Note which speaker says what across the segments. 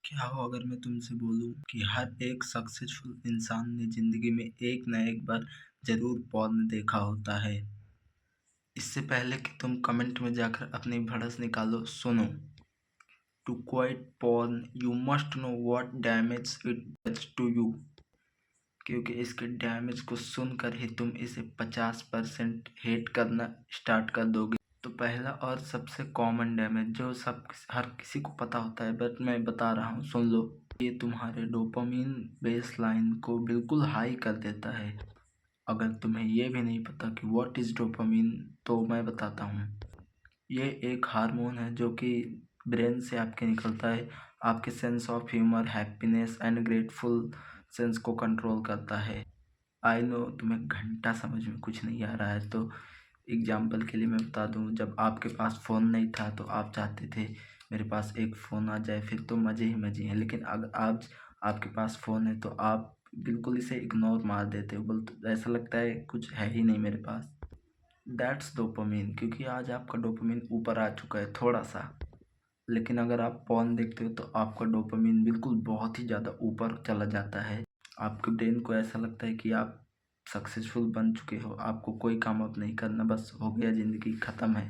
Speaker 1: क्या हो अगर मैं तुमसे बोलूं कि हर एक सक्सेसफुल इंसान ने जिंदगी में एक न एक बार जरूर पॉर्न देखा होता है। इससे पहले कि तुम कमेंट में जाकर अपनी भड़ास निकालो, सुनो। To quit porn you must know what damage it does to you, क्योंकि इसके डैमेज को सुनकर ही तुम इसे 50% हेट करना स्टार्ट कर दोगे। तो पहला और सबसे कॉमन डैमेज जो सब हर किसी को पता होता है, बट मैं बता रहा हूँ, सुन लो। ये तुम्हारे डोपामिन बेस लाइन को बिल्कुल हाई कर देता है। अगर तुम्हें ये भी नहीं पता कि व्हाट इज़ डोपामिन, तो मैं बताता हूँ। ये एक हार्मोन है जो कि ब्रेन से आपके निकलता है। आपके sense of humour, happiness and grateful sense को कंट्रोल करता है। आई नो तुम्हें घंटा समझ में कुछ नहीं आ रहा है, तो एग्जाम्पल के लिए मैं बता दूं, जब आपके पास फ़ोन नहीं था तो आप चाहते थे मेरे पास एक फ़ोन आ जाए, फिर तो मज़े ही मज़े हैं। लेकिन अगर आज आपके पास फ़ोन है तो आप बिल्कुल इसे इग्नोर मार देते हो, बोलते ऐसा लगता है कुछ है ही नहीं मेरे पास। दैट्स डोपामिन, क्योंकि आज आपका डोपामिन ऊपर आ चुका है थोड़ा सा। लेकिन अगर आप पॉर्न देखते हो तो आपका डोपामिन बिल्कुल बहुत ही ज़्यादा ऊपर चला जाता है। आपके ब्रेन को ऐसा लगता है कि आप सक्सेसफुल बन चुके हो, आपको कोई काम अब नहीं करना, बस हो गया, ज़िंदगी ख़त्म है।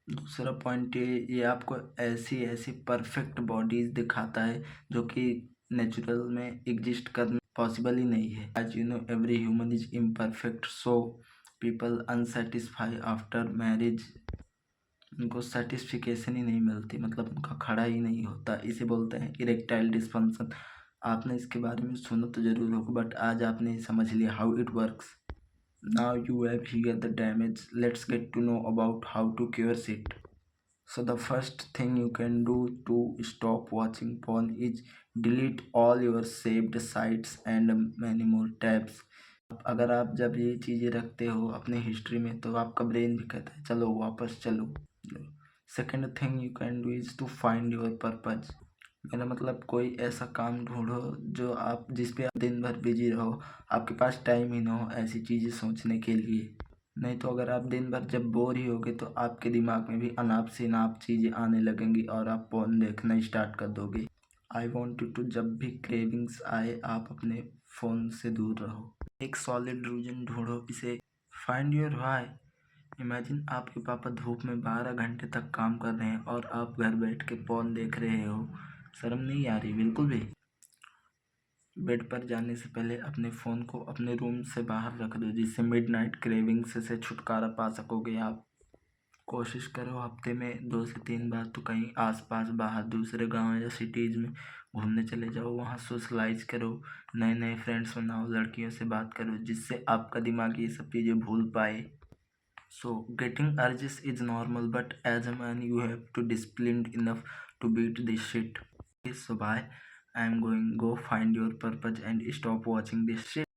Speaker 1: दूसरा पॉइंट ये आपको ऐसी ऐसी परफेक्ट बॉडीज़ दिखाता है जो कि नेचुरल में एग्जिस्ट करना पॉसिबल ही नहीं है। As you know every human is imperfect, so people unsatisfy after marriage. उनको सेटिस्फिकेशन ही नहीं मिलती, मतलब उनका खड़ा ही नहीं होता, इसे बोलते हैं इरेक्टाइल डिस्फंक्शन। आपने इसके बारे में सुना तो जरूर होगा, बट आज आपने समझ लिया how it works. Now you have here the damage. Let's get to know about how to cure it. So the first thing you can do to stop watching porn is delete all your saved sites and many more tabs. अगर आप जब ये चीज़ें रखते हो अपने history में तो आपका ब्रेन भी कहता है चलो वापस चलो। Second thing you can do is to find your purpose. मेरा मतलब कोई ऐसा काम ढूंढो जो आप जिस पे आप दिन भर बिजी रहो, आपके पास टाइम ही ना हो ऐसी चीज़ें सोचने के लिए। नहीं तो अगर आप दिन भर जब बोर ही होगे तो आपके दिमाग में भी अनाप शनाप चीज़ें आने लगेंगी और आप फोन देखना स्टार्ट कर दोगे। आई वॉन्ट यू टू, जब भी क्रेविंग्स आए आप अपने फ़ोन से दूर रहो। एक सॉलिड रीजन ढूंढो, इसे फाइंड योर व्हाई। इमेजिन आपके पापा धूप में 12 घंटे तक काम कर रहे हैं और आप घर बैठ के फोन देख रहे हो। शर्म नहीं आ रही बिल्कुल भी? बेड पर जाने से पहले अपने फ़ोन को अपने रूम से बाहर रख दो, जिससे मिडनाइट क्रेविंग्स से छुटकारा पा सकोगे आप। कोशिश करो हफ्ते में 2 से 3 बार तो कहीं आसपास बाहर दूसरे गांव या सिटीज़ में घूमने चले जाओ, वहाँ सोशलाइज करो, नए नए फ्रेंड्स बनाओ, लड़कियों से बात करो, जिससे आपका दिमाग ये सब चीज़ें भूल पाए। So getting urges is normal, but as a man you have to disciplined enough to beat this shit. Okay, so bye. I am going go find your purpose and stop watching this shit.